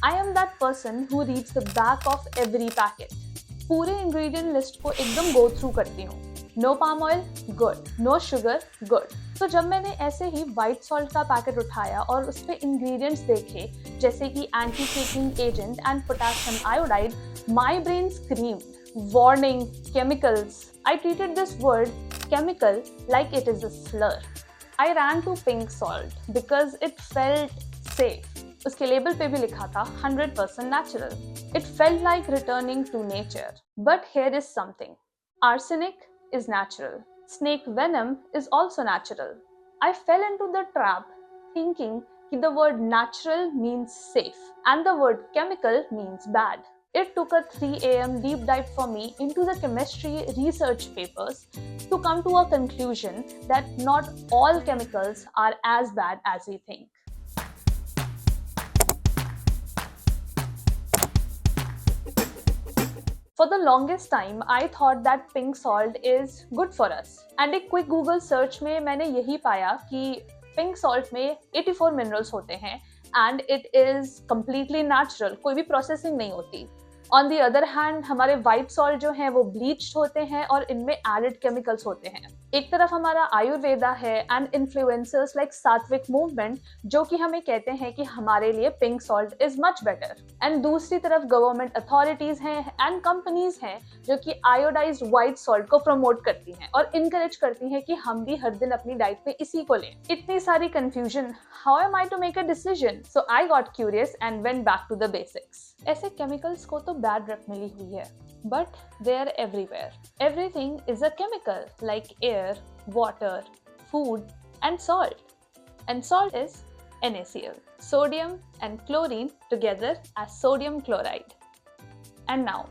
I am that person who reads the back of every packet. पूरे ingredient list को एकदम go through करती हूँ. No palm oil, good. No sugar, good. तो जब मैंने ऐसे ही white salt का पैकेट उठाया और उस पे ingredients देखे, जैसे कि anti-caking agent and potassium iodide, my brain screamed, warning, chemicals. I treated this word chemical like it is a slur. I ran to pink salt because it felt safe. उसके label पे भी लिखा था 100% natural. It felt like returning to nature. But here is something. Arsenic is natural. Snake venom is also natural. I fell into the trap thinking that the word natural means safe and the word chemical means bad. It took a 3 a.m. deep dive for me into the chemistry research papers to come to a conclusion that not all chemicals are as bad as we think. For the longest time, I thought that pink salt is good for us. And a quick Google search में मैंने यही पाया कि pink salt में 84 minerals होते हैं and it is completely natural, कोई भी processing नहीं होती. On the other hand, हमारे white salt जो हैं वो bleached होते हैं और इनमें added chemicals होते हैं. एक तरफ हमारा आयुर्वेदा है and influencers like Sattvic movement जो कि हमें कहते हैं कि हमारे लिए pink salt is much better. And दूसरी तरफ government authorities हैं and companies हैं जो कि iodized white salt को promote करती हैं और encourage करती हैं कि हम भी हर दिन अपनी diet पे इसी को लें. इतनी सारी confusion, how am I to make a decision? So I got curious and went back to the basics. ऐसे chemicals को तो bad rep मिली हुई है, but they are everywhere. Everything is a chemical like air, water, food and salt. And salt is NaCl, sodium and chlorine together as sodium chloride. And now,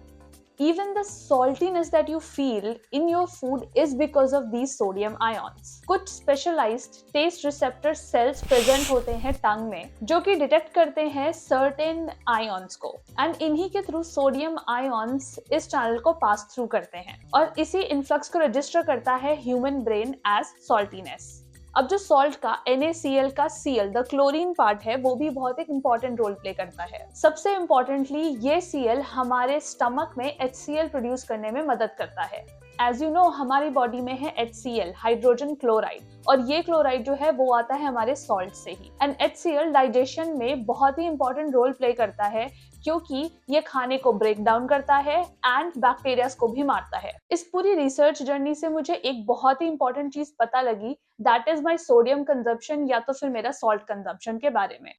even the saltiness that you feel in your food is because of these sodium ions. कुछ specialized taste receptor cells present होते हैं टंग में जो कि detect करते हैं certain ions को and इन्हीं के थ्रू sodium ions इस चैनल को पास थ्रू करते हैं और इसी इन्फ्लक्स को रजिस्टर करता है ह्यूमन ब्रेन एज saltiness. अब जो सॉल्ट का NaCl का Cl, द क्लोरीन पार्ट है, वो भी बहुत एक इंपॉर्टेंट रोल प्ले करता है. सबसे इम्पोर्टेंटली ये Cl हमारे स्टमक में HCl प्रोड्यूस करने में मदद करता है. एज यू नो हमारी बॉडी में है HCl, हाइड्रोजन क्लोराइड, और ये क्लोराइड जो है वो आता है हमारे सॉल्ट से ही. एंड HCl डाइजेशन में बहुत ही इंपॉर्टेंट रोल प्ले करता है क्योंकि ये खाने को ब्रेक डाउन करता है एंड बैक्टीरियाज को भी मारता है. इस पूरी रिसर्च जर्नी से मुझे एक बहुत ही इंपॉर्टेंट चीज पता लगी, that is my sodium consumption या तो फिर मेरा सॉल्ट कंजम्पशन के बारे में.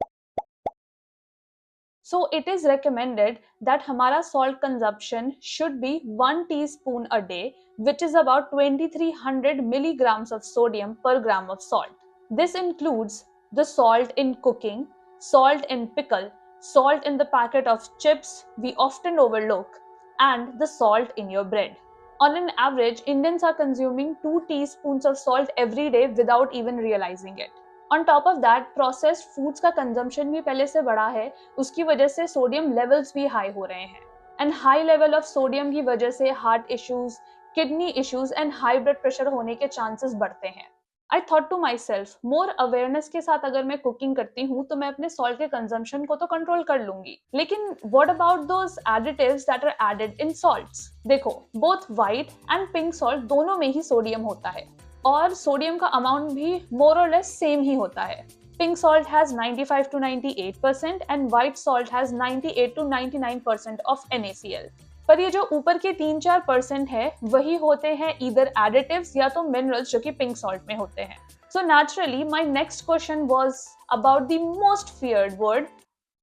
So it is recommended that हमारा salt consumption should be 1 teaspoon a day, which is about 2300 milligrams of sodium per gram of salt. This includes the salt in cooking, salt in pickle, salt in the packet of chips we often overlook, and the salt in your bread. On an average, Indians are consuming 2 teaspoons of salt every day without even realizing it. On top of that, processed foods का consumption भी पहले से बढ़ा है, उसकी वजह से sodium levels भी high हो रहे हैं. And high level of sodium की वजह से heart issues, kidney issues and high blood pressure होने के chances बढ़ते हैं. I thought to myself, more awareness के साथ अगर मैं cooking करती हूँ तो मैं अपने salt के consumption को तो control कर लूंगी. लेकिन what about those additives that are added in salts? देखो, both white and pink salt दोनों में ही sodium होता है. और सोडियम का अमाउंट भी मोर और लेस सेम ही होता है. Pink salt has 95 to 98% and white salt has 98 to 99% of NaCl. पर ये जो ऊपर के 3-4% है वही होते हैं ईदर एडिटिव्स या तो मिनरल्स जो कि पिंक सॉल्ट में होते हैं. So naturally my next question was about the most feared word,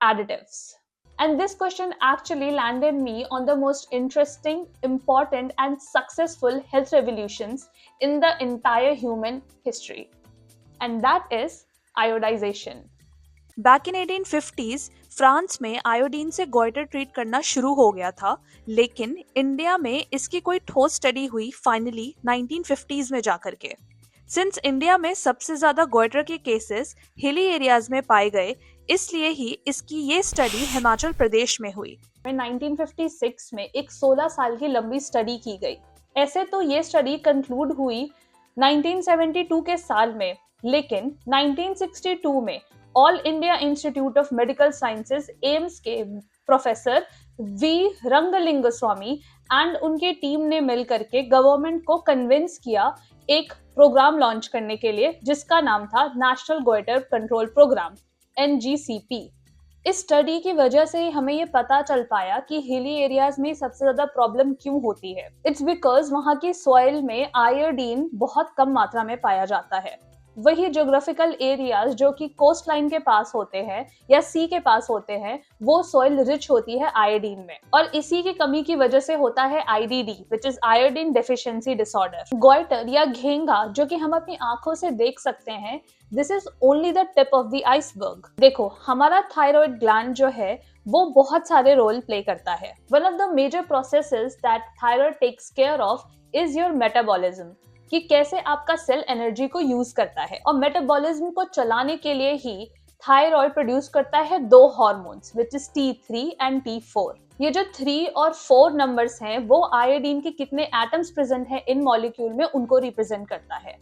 additives. And this question actually landed me on the most interesting, important and successful health revolutions in the entire human history. And that is iodization. Back in 1850s France में iodine से goitre treat करना शुरू हो गया था, लेकिन India में इसकी कोई ठोस स्टडी हुई फाइनली 1950s में जाकर के. सिंस इंडिया में सबसे ज्यादा गोइटर के केसेस हिली एरियाज में पाए गए, इसलिए ही इसकी ये स्टडी हिमाचल प्रदेश में हुई. 1956 में एक 16 साल की लंबी स्टडी की गई. ऐसे तो ये स्टडी कंक्लूड हुई 1972 के साल में, लेकिन 1962 में all India institute of medical sciences AIIMS के प्रोफेसर वी रंगलिंग स्वामी एंड उनकी टीम ने मिल करके गवर्नमेंट को कन्विंस किया एक प्रोग्राम लॉन्च करने के लिए, जिसका नाम था national goiter control programme, NGCP। इस स्टडी की वजह से हमें ये पता चल पाया कि हिली एरियाज में सबसे ज्यादा प्रॉब्लम क्यों होती है। इट्स बिकॉज वहाँ की सॉइल में आयोडीन बहुत कम मात्रा में पाया जाता है। वही ज्योग्राफिकल एरियाज जो कि कोस्ट लाइन के पास होते हैं या सी के पास होते हैं, वो सॉइल रिच होती है आयोडीन में, और इसी की कमी की वजह से होता है IDD, which is iodine deficiency disorder. Goitre या घेंगा जो कि हम अपनी आंखों से देख सकते हैं, this is only the tip of the iceberg. देखो, हमारा थायराइड ग्लैंड जो है वो बहुत सारे रोल प्ले करता है। One of the major processes that thyroid takes care of is your metabolism, कि कैसे आपका सेल एनर्जी को यूज करता है, और मेटाबॉलिज्म को चलाने के लिए ही थायराइड प्रोड्यूस करता है दो hormones, which is T3 and T4। ये जो 3 और 4 नंबर्स हैं वो आयोडीन के कितने एटम्स प्रेजेंट हैं इन मॉलिक्यूल में उनको रिप्रेजेंट करता है।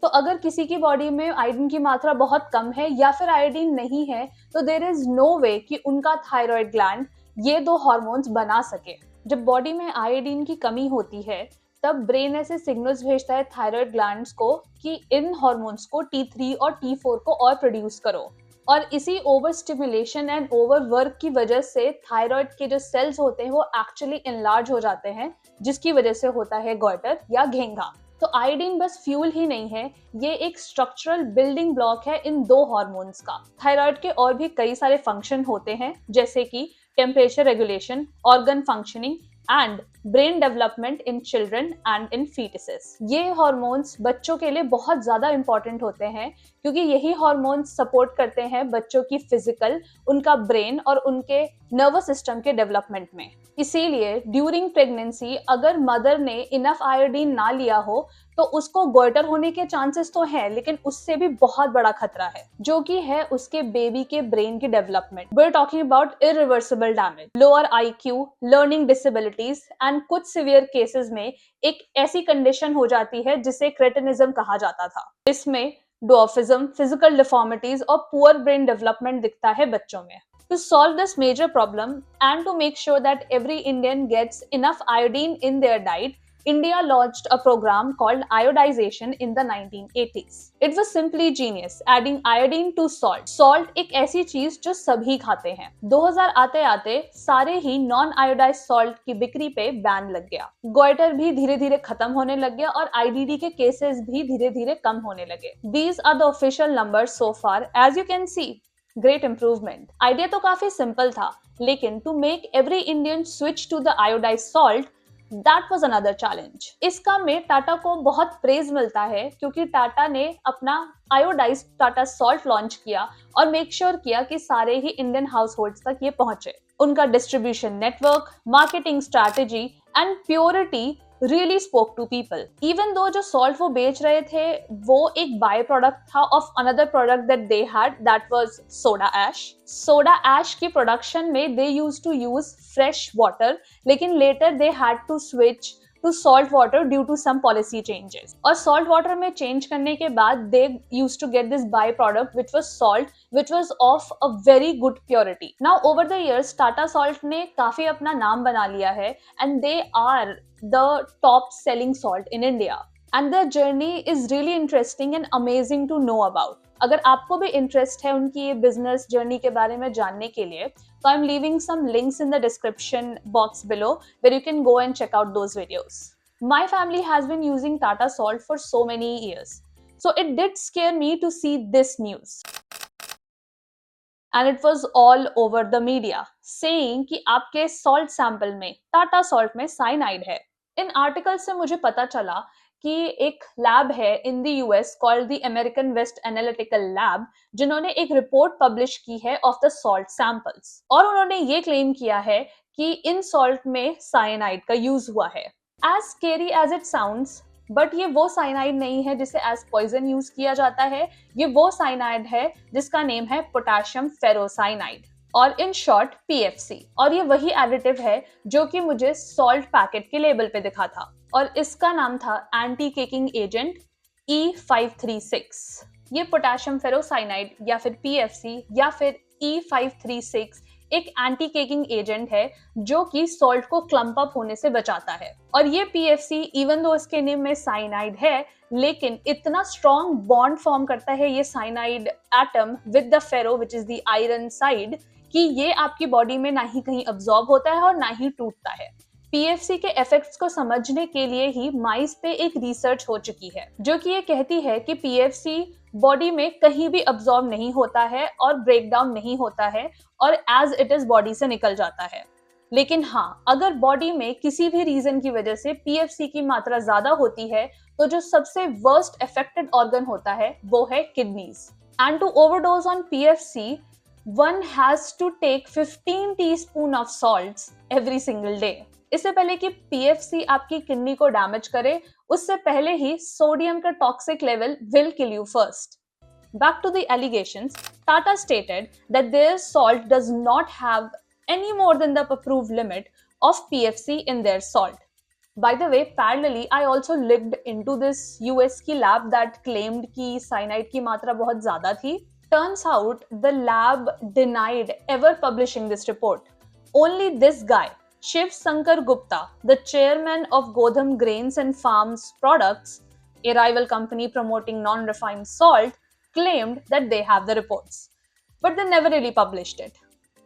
तो अगर किसी की बॉडी में आयोडीन की मात्रा बहुत कम है या फिर आयोडीन नहीं है, तो देयर इज नो वे कि उनका थायराइड ग्लैंड ये दो हार्मोन्स बना सके। जब बॉडी में आयोडीन की कमी होती है तब ब्रेन ऐसे सिग्नल्स भेजता है थायराइड ग्लैंड्स को कि इन हार्मोन्स को T3 और T4 को और प्रोड्यूस करो, और इसी over stimulation and over work की वजह से थायराइड के जो सेल्स होते हैं वो एक्चुअली इनलार्ज हो जाते हैं, जिसकी वजह से होता है गोइटर या घेंगा। तो आयोडीन बस फ्यूल ही नहीं है, ये एक स्ट्रक्चरल बिल्डिंग ब्लॉक है इन दो हार्मोन्स का। थायराइड के और भी कई सारे फंक्शन होते हैं, जैसे कि temperature regulation, organ functioning and brain development in children and in foetuses. ये हार्मोन्स बच्चों के लिए बहुत ज्यादा इंपॉर्टेंट होते हैं, क्योंकि यही हार्मोन्स सपोर्ट करते हैं बच्चों की फिजिकल, उनका ब्रेन और उनके नर्वस सिस्टम के डेवलपमेंट में। इसीलिए ड्यूरिंग प्रेगनेंसी अगर मदर ने इनफ आयोडीन ना लिया हो तो उसको गोइटर होने के चांसेस तो हैं, लेकिन उससे भी बहुत बड़ा खतरा है, जो कि है उसके बेबी के ब्रेन की development. We are talking about irreversible damage, lower IQ, learning disabilities and कुछ सिवियर केसेस में एक ऐसी कंडीशन हो जाती है जिसे क्रेटिनिज्म कहा जाता था। इसमें डॉर्फिज्म, फिजिकल डिफॉर्मिटीज और पुअर ब्रेन डेवलपमेंट दिखता है बच्चों में। To solve this major problem and to make sure that every Indian gets enough iodine in their diet, India launched a program called iodization in the 1980s. It was simply genius, adding iodine to salt. Salt एक ऐसी चीज जो सभी खाते हैं। 2000 आते आते सारे ही नॉन आयोडाइज्ड सॉल्ट की बिक्री पे बैन लग गया। गोइटर भी धीरे धीरे खत्म होने लग गया और IDD के केसेस भी धीरे धीरे कम होने लगे। These are the official numbers so far, as you can see. Great improvement. Idea तो काफी सिंपल था, लेकिन to make every Indian switch to the iodised salt, that was another challenge. इस काम में टाटा को बहुत प्रेज मिलता है, क्योंकि टाटा ने अपना आयोडाइज्ड टाटा सॉल्ट लॉन्च किया और मेक श्योर किया कि सारे ही इंडियन हाउस होल्ड्स तक ये पहुंचे। उनका distribution network, marketing strategy and purity really spoke to people. Even though जो salt वो बेच रहे थे वो एक बाय प्रोडक्ट था of another product that they had, that was soda ash. Soda ash की प्रोडक्शन में they used to use fresh water, लेकिन later they had to switch to salt water due to some policy changes. और salt water में change करने के बाद they used to get this byproduct which was salt, which was of a very good purity. Now over the years Tata Salt ने काफी अपना नाम बना लिया है and they are the top selling salt in India. And their journey is really interesting and amazing to know about. अगर आपको भी इंटरेस्ट है उनकी ये बिजनेस जर्नी के बारे में जानने के लिए, तो I am leaving some links in the description box below where you can go and check out those videos. My family has been using Tata Salt for so many years, so it did scare me to see this news. And it was all over the media saying कि आपके salt sample में Tata Salt में cyanide है। In article से मुझे पता चला कि एक लैब है in the US called the American west analytical lab, जिन्होंने एक रिपोर्ट पब्लिश की है ऑफ द सॉल्ट सैंपल्स, और उन्होंने ये क्लेम किया है कि इन सॉल्ट में साइनाइड का यूज हुआ है। As scary as it sounds, but ये वो साइनाइड नहीं है जिसे एज पॉइजन यूज किया जाता है। ये वो साइनाइड है जिसका नेम है पोटेशियम फेरोसाइनाइड, और इन शॉर्ट PFC, और ये वही एडिटिव है जो कि मुझे सॉल्ट पैकेट के लेबल पे दिखा था, और इसका नाम था एंटी केकिंग एजेंट E536। ये पोटेशियम फेरोसाइनाइड या फिर PFC या फिर E536 एक एंटी केकिंग एजेंट है जो कि सॉल्ट को क्लम्प अप होने से बचाता है। और ये PFC इवन दो इसके नेम में साइनाइड है, लेकिन इतना स्ट्रॉन्ग बॉन्ड फॉर्म करता है ये cyanide atom with the ferro which is the iron side कि ये आपकी बॉडी में ना ही कहीं अब्सॉर्ब होता है और ना ही टूटता है। PFC के इफेक्ट्स को समझने के लिए ही माइस पे एक रिसर्च हो चुकी है जो कि ये कहती है कि PFC बॉडी में कहीं भी अब्सॉर्ब नहीं होता है और ब्रेक डाउन नहीं होता है और एज इट इज बॉडी से निकल जाता है। लेकिन हाँ, अगर बॉडी में किसी भी रीजन की वजह से PFC की मात्रा ज्यादा होती है तो जो सबसे वर्स्ट अफेक्टेड ऑर्गन होता है वो है kidneys. And to overdose on PFC one has to take 15 teaspoon of salts every single day। इससे पहले कि PFC आपकी किडनी को डैमेज करे, उससे पहले ही सोडियम का toxic level will kill you first। Back to the allegations, Tata stated that their salt does not have any more than the approved limit of PFC in their salt। By the way, parallelly, I also looked into this US की lab that claimed कि cyanide की मात्रा बहुत ज़्यादा थी। Turns out the lab denied ever publishing this report। Only this guy, Shiv Shankar Gupta, the chairman of Godham Grains and Farms Products, a rival company promoting non-refined salt, claimed that they have the reports, but they never really published it।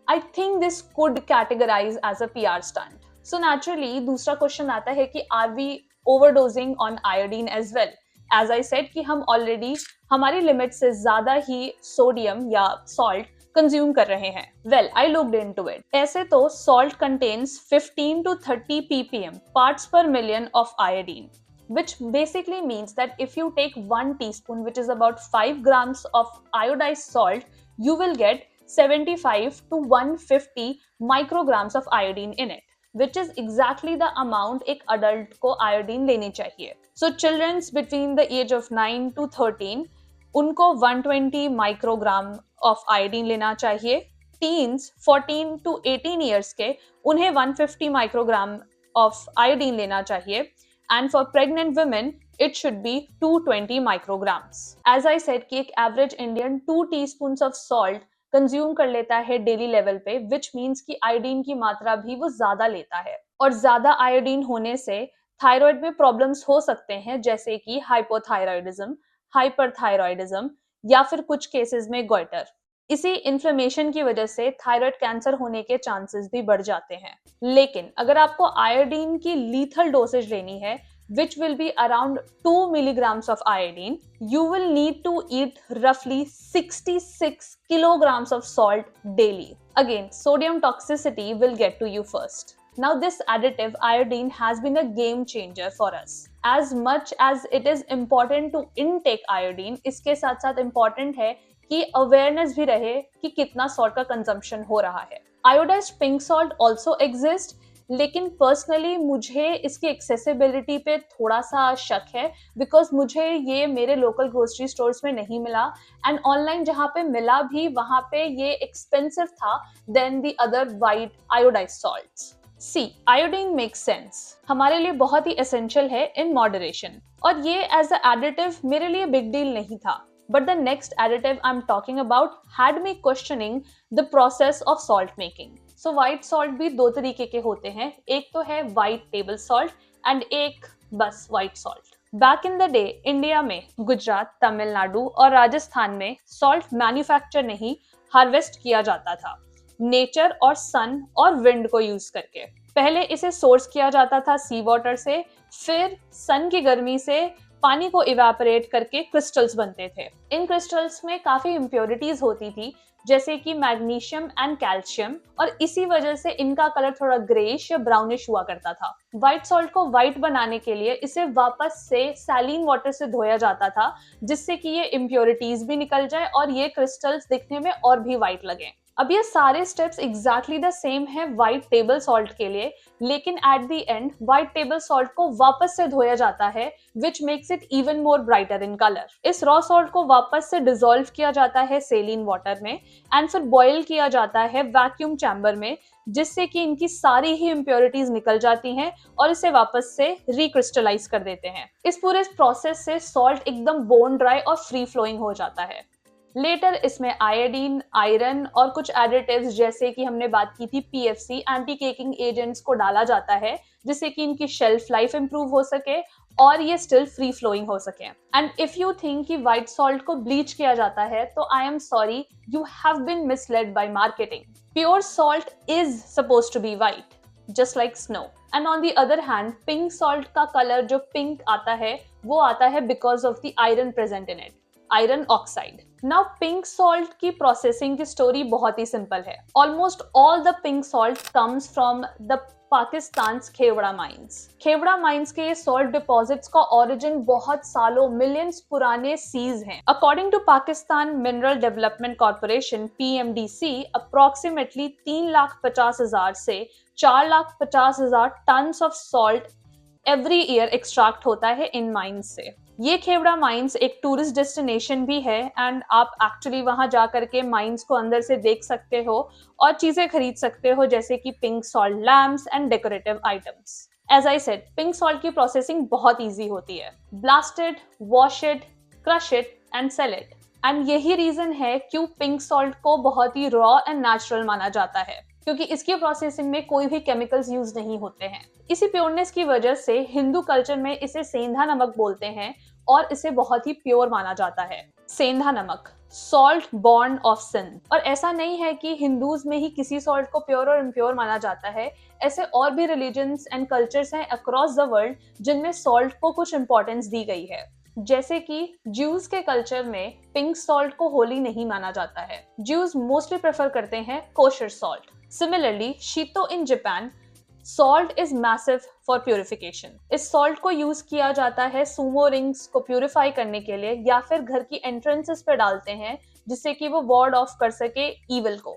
I think this could categorize as a PR stunt। So naturally, दूसरा question आता है कि are we overdosing on iodine as well? As I said कि हम already हमारी limit से ज्यादा ही sodium या सॉल्ट कंज्यूम कर रहे हैं। Well, I looked into it। ऐसे तो salt contains 15 to 30 ppm parts per million of iodine, which basically means that if you take 1 teaspoon, which is about 5 grams of iodized salt, you will get 75 to 150 micrograms of iodine in it, which is exactly the amount एक adult को iodine लेनी चाहिए। So children's between the age of 9 to 13 उनको 120 microgram of iodine लेना चाहिए। Teens 14 to 18 years के उन्हें 150 microgram of iodine लेना चाहिए। And for pregnant women it should be 220 micrograms। As I said कि एक average Indian 2 teaspoons of salt consume कर लेता है डेली लेवल पे, विच मीन्स कि आयोडीन की मात्रा भी वो ज्यादा लेता है। और ज्यादा आयोडीन होने से थायराइड में प्रॉब्लम्स हो सकते हैं, जैसे कि हाइपोथायराइडिज्म, हाइपरथायराइडिज्म या फिर कुछ केसेस में गोइटर। इसी इन्फ्लेमेशन की वजह से थायराइड कैंसर होने के चांसेस भी बढ़ जाते हैं। लेकिन अगर आपको आयोडीन की लीथल डोसेज लेनी है, which will be around 2 milligrams of iodine, you will need to eat roughly 66 kilograms of salt daily। Again, sodium toxicity will get to you first। Now this additive iodine has been a game changer for us। As much as it is important to intake iodine, इसके साथ साथ important है कि awareness भी रहे कि कितना salt का कंजम्पशन हो रहा है। Iodised pink salt also exist, लेकिन पर्सनली मुझे इसकी एक्सेसिबिलिटी पे थोड़ा सा शक है, बिकॉज मुझे ये मेरे लोकल ग्रोसरी स्टोर्स में नहीं मिला एंड ऑनलाइन जहाँ पे मिला भी वहाँ पे ये एक्सपेंसिव था then the other white iodised salts. See, iodine makes sense, हमारे लिए बहुत ही एसेंशियल है इन मॉडरेशन, और ये एज अ एडिटिव मेरे लिए बिग डील नहीं था। But the next additive I'm talking about had me questioning the process of salt making। So white salt भी दो तरीके के होते हैं, एक तो है white table salt and एक बस white salt। Back in the day, India में गुजरात, तमिलनाडु और राजस्थान में salt मैन्युफैक्चर नहीं हार्वेस्ट किया जाता था, नेचर और सन और विंड को यूज करके। पहले इसे सोर्स किया जाता था सी वाटर से, फिर सन की गर्मी से पानी को इवेपोरेट करके क्रिस्टल्स बनते थे। इन क्रिस्टल्स में काफी इम्प्योरिटीज होती थी, जैसे कि मैग्नीशियम एंड कैल्शियम, और इसी वजह से इनका कलर थोड़ा ग्रेइश या ब्राउनिश हुआ करता था। व्हाइट सॉल्ट को व्हाइट बनाने के लिए इसे वापस से सैलिन वाटर से धोया जाता था, जिससे कि ये इम्प्योरिटीज भी निकल जाए और ये क्रिस्टल्स दिखने में और भी व्हाइट लगे। अब ये सारे स्टेप्स एग्जैक्टली द सेम है व्हाइट टेबल सॉल्ट के लिए, लेकिन at the end white table salt को वापस से धोया जाता है, which makes it even more brighter in colour. इस रॉ सॉल्ट को वापस से डिसॉल्व किया जाता है सेलिन वाटर में एंड फिर बॉयल किया जाता है वैक्यूम चैम्बर में, जिससे कि इनकी सारी ही इम्प्योरिटीज निकल जाती हैं और इसे वापस से रिक्रिस्टलाइज कर देते हैं। इस पूरे प्रोसेस से सॉल्ट एकदम बोन ड्राई और फ्री फ्लोइंग हो जाता है। लेटर इसमें आयोडीन, आयरन और कुछ एडिटिव्स जैसे कि हमने बात की थी पीएफसी, एंटी केकिंग एजेंट्स को डाला जाता है, जिससे कि इनकी शेल्फ लाइफ इंप्रूव हो सके और ये स्टिल फ्री फ्लोइंग हो सके। एंड इफ यू थिंक कि व्हाइट सॉल्ट को ब्लीच किया जाता है, तो I am sorry, you have been misled by marketing. Pure salt is supposed to be white, just like snow. And on the other hand, pink salt का colour जो pink आता है, वो आता है because of the iron present in it, iron oxide. Now pink salt की processing की story बहुत ही सिंपल है। Almost all the pink salt comes from the Pakistan Khewra mines. Khewra mines के ये सॉल्ट डिपॉजिट्स का ओरिजिन बहुत सालों, मिलियंस पुराने सीज हैं। According to Pakistan mineral development corporation (PMDC), approximately 3,50,000 से 4,50,000 tons of salt every year extract होता है इन माइंस से। ये खेवड़ा माइंस एक टूरिस्ट डेस्टिनेशन भी है एंड आप एक्चुअली वहां जाकर के माइंस को अंदर से देख सकते हो और चीजें खरीद सकते हो, जैसे कि pink salt lamps and decorative items. As I said, pink salt की प्रोसेसिंग बहुत इजी होती है। Blast it, wash it, crush it and sell it. And यही रीजन है क्यों पिंक सॉल्ट को बहुत ही रॉ एंड नेचुरल माना जाता है, क्योंकि इसकी प्रोसेसिंग में कोई भी केमिकल्स यूज नहीं होते हैं। इसी प्योरनेस की वजह से हिंदू कल्चर में इसे सेंधा नमक बोलते हैं और इसे बहुत ही प्योर माना जाता है। सेंधा नमक, सॉल्ट बॉर्न ऑफ सिन। और ऐसा नहीं है कि हिंदूज में ही किसी सॉल्ट को प्योर और इम्प्योर माना जाता है, ऐसे और भी रिलीजन्स एंड कल्चर्स हैं अक्रॉस द वर्ल्ड जिनमें सॉल्ट को कुछ इंपॉर्टेंस दी गई है। जैसे कि ज्यूज के कल्चर में पिंक सॉल्ट को होली नहीं माना जाता है। ज्यूज मोस्टली प्रेफर करते हैं kosher salt. Similarly, Shito in Japan, salt is massive for purification. इस salt को यूज किया जाता है सुमो रिंग्स को प्यूरिफाई करने के लिए, या फिर घर की एंट्रेंसेस पे डालते हैं जिससे कि वो वार्ड ऑफ कर सके इविल को।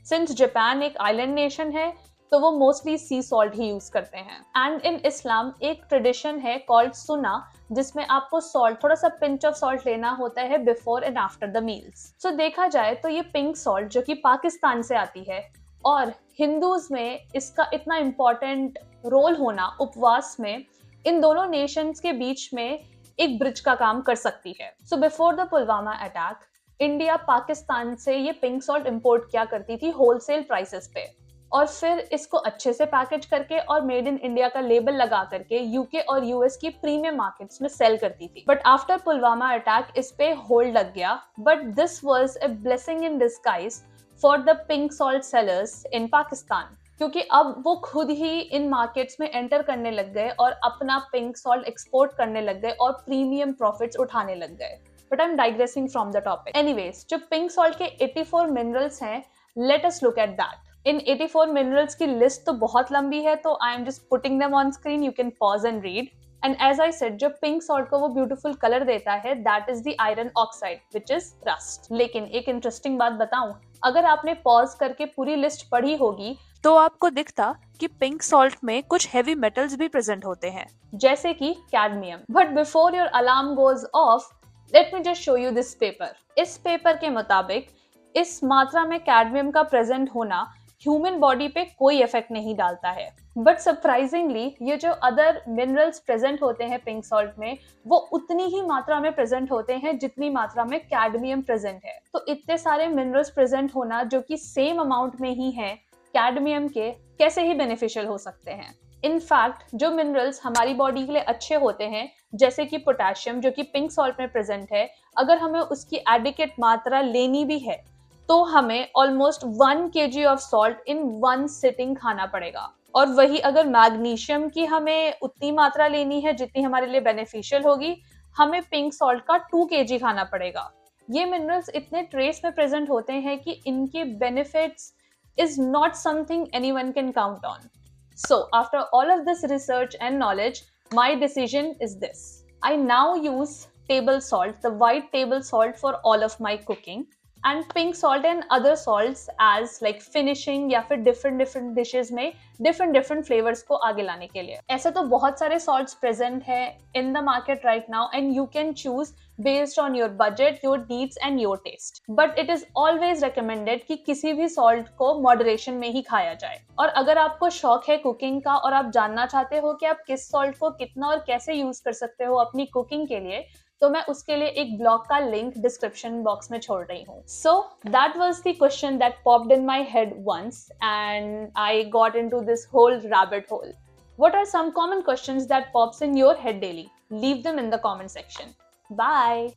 सिंस जापान एक आइलैंड नेशन है, तो वो मोस्टली सी सॉल्ट ही यूज करते हैं। एंड इन इस्लाम एक ट्रेडिशन है कॉल्ड सुना, जिसमें आपको सॉल्ट, थोड़ा सा पिंच ऑफ सॉल्ट लेना होता है before and after the meals. So देखा जाए तो ये पिंक सॉल्ट जो कि पाकिस्तान से आती है और हिंदूज में इसका इतना इम्पोर्टेंट रोल होना उपवास में, इन दोनों नेशंस के बीच में एक ब्रिज का काम कर सकती है। So before the Pulwama attack, India Pakistan से ये पिंक सॉल्ट इंपोर्ट किया करती थी होलसेल प्राइसेस पे, और फिर इसको अच्छे से पैकेज करके और मेड इन इंडिया का लेबल लगा करके यूके और यूएस की प्रीमियम मार्केट्स में सेल करती थी। बट आफ्टर पुलवामा अटैक इस पे होल्ड लग गया, but this was a blessing in disguise for the pink salt sellers इन पाकिस्तान, क्योंकि अब वो खुद ही इन मार्केट्स में एंटर करने लग गए और अपना पिंक सॉल्ट एक्सपोर्ट करने लग गए और प्रीमियम प्रॉफिट्स उठाने लग गए। But I am digressing from the topic. Anyways, जो पिंक सॉल्ट के 84 मिनरल्स हैं, let us look at that. In 84 minerals की लिस्ट तो बहुत लंबी है, तो I am just putting them on screen, you can pause and read. And as I said, जो पिंक सॉल्ट को वो ब्यूटीफुल कलर देता है, that is the iron oxide which is rust. लेकिन एक इंटरेस्टिंग बात बताऊं, अगर आपने पॉज करके पूरी लिस्ट पढ़ी होगी तो आपको दिखता कि पिंक सॉल्ट में कुछ हेवी मेटल्स भी प्रेजेंट होते हैं, जैसे कि cadmium. But before your alarm goes off, let me just show you this paper. इस पेपर के मुताबिक इस मात्रा में कैडमियम का प्रेजेंट होना ह्यूमन बॉडी पे कोई इफेक्ट नहीं डालता है। बट सरप्राइजिंगली, ये जो अदर मिनरल्स प्रेजेंट होते हैं पिंक सॉल्ट में, वो उतनी ही मात्रा में प्रेजेंट होते हैं जितनी मात्रा में कैडमियम प्रेजेंट है। तो इतने सारे मिनरल्स प्रेजेंट होना जो कि सेम अमाउंट में ही है कैडमियम के, कैसे ही बेनिफिशियल हो सकते हैं। इनफैक्ट जो मिनरल्स हमारी बॉडी के लिए अच्छे होते हैं, जैसे कि पोटेशियम जो कि पिंक सॉल्ट में प्रेजेंट है, अगर हमें उसकी एडिक्वेट मात्रा लेनी भी है तो हमें almost 1 kg of salt in 1 sitting खाना पड़ेगा। और वही अगर मैग्नीशियम की हमें उतनी मात्रा लेनी है जितनी हमारे लिए बेनिफिशियल होगी, हमें पिंक सॉल्ट का 2 kg खाना पड़ेगा। ये मिनरल्स इतने ट्रेस में प्रेजेंट होते हैं कि इनके benefits is not something anyone can count on. So after all of this research and knowledge, my decision is this. I now use table salt, the white table salt, for all of my cooking. And pink salt and other salts as like finishing या फिर different different dishes में different different flavours को आगे लाने के लिए। ऐसे तो बहुत सारे सॉल्ट्स प्रेजेंट है in the market right now and you can choose based on your budget, your needs and your taste, but it is always recommended कि किसी भी सॉल्ट को मॉडरेशन में ही खाया जाए। और अगर आपको शौक है कुकिंग का और आप जानना चाहते हो कि आप किस सॉल्ट को कितना और कैसे यूज कर सकते हो अपनी कुकिंग के लिए, तो मैं उसके लिए एक ब्लॉग का लिंक डिस्क्रिप्शन बॉक्स में छोड़ रही हूँ। So that was the question that popped in my head once and I got into this whole rabbit hole. What are some common questions that pops in your head daily? Leave them in the comment section. Bye.